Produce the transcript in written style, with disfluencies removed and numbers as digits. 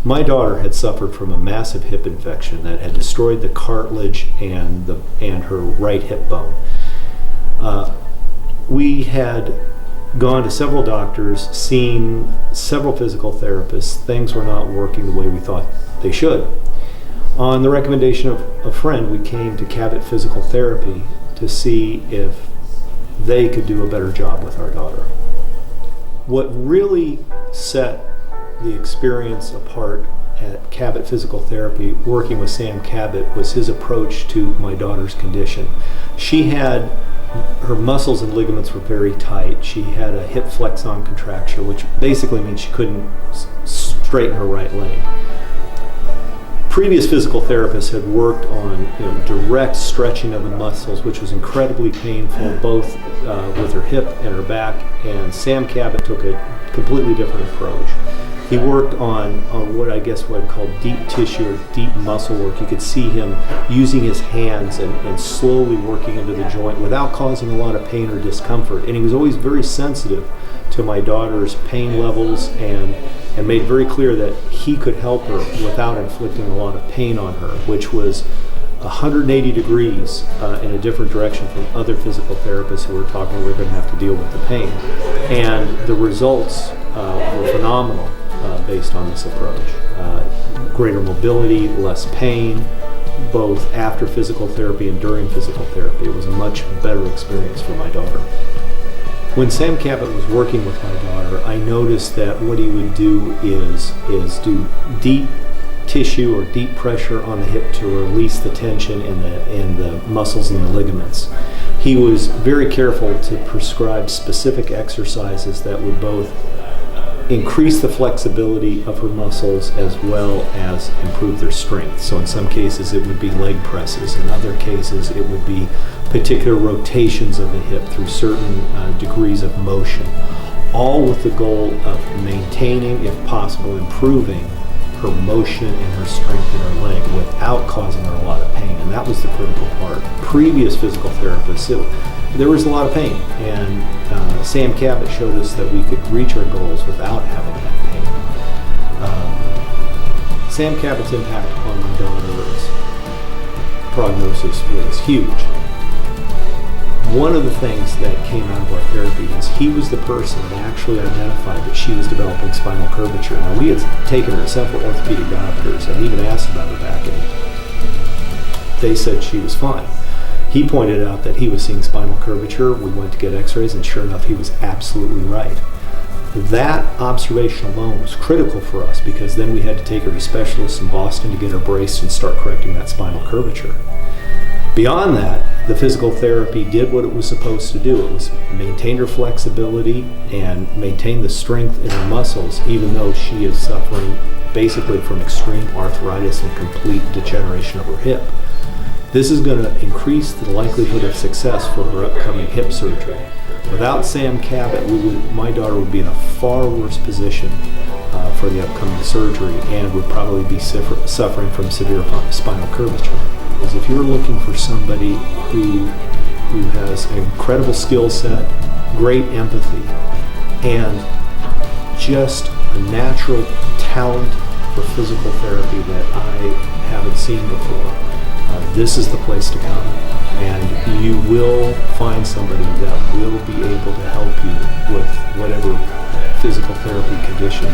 My daughter had suffered from a massive hip infection that had destroyed the cartilage and her right hip bone. We had gone to several doctors, seen several physical therapists. Things were not working the way we thought they should. On the recommendation of a friend, we came to Cabot Physical Therapy to see if they could do a better job with our daughter. What really set the experience apart at Cabot Physical Therapy, working with Sam Cabot, was his approach to my daughter's condition. Her muscles and ligaments were very tight. She had a hip flexon contracture, which basically means she couldn't straighten her right leg. Previous physical therapists had worked on direct stretching of the muscles, which was incredibly painful, both with her hip and her back, and Sam Cabot took a completely different approach. He worked on what I'd call deep tissue or deep muscle work. You could see him using his hands and slowly working into the joint without causing a lot of pain or discomfort. And he was always very sensitive to my daughter's pain levels and made very clear that he could help her without inflicting a lot of pain on her, which was 180 degrees in a different direction from other physical therapists who were talking we're going to have to deal with the pain. And the results were phenomenal based on this approach. Greater mobility, less pain, both after physical therapy and during physical therapy. It was a much better experience for my daughter. When Sam Cabot was working with my daughter, I noticed that what he would do is do deep tissue or deep pressure on the hip to release the tension in the muscles and the ligaments. He was very careful to prescribe specific exercises that would both increase the flexibility of her muscles as well as improve their strength. So in some cases it would be leg presses. In other cases it would be particular rotations of the hip through certain degrees of motion, all with the goal of maintaining, if possible, improving her motion and her strength in her leg without causing her a lot of pain. And that was the critical part. Previous physical therapists, there was a lot of pain, and Sam Cabot showed us that we could reach our goals without having that pain. Sam Cabot's impact on my daughter's prognosis was huge. One of the things that came out of our therapy is he was the person that actually identified that she was developing spinal curvature. Now, we had taken her to several orthopedic doctors and even asked about her back, and they said she was fine. He pointed out that he was seeing spinal curvature. We went to get x-rays, and sure enough, he was absolutely right. That observation alone was critical for us, because then we had to take her to specialists in Boston to get her braced and start correcting that spinal curvature. Beyond that, the physical therapy did what it was supposed to do. It was maintain her flexibility and maintain the strength in her muscles, even though she is suffering basically from extreme arthritis and complete degeneration of her hip. This is going to increase the likelihood of success for her upcoming hip surgery. Without Sam Cabot, my daughter would be in a far worse position for the upcoming surgery and would probably be suffering from severe spinal curvature. Because if you're looking for somebody who has an incredible skill set, great empathy, and just a natural talent for physical therapy that I haven't seen before, this is the place to come. And you will find somebody that will be able to help you with whatever physical therapy condition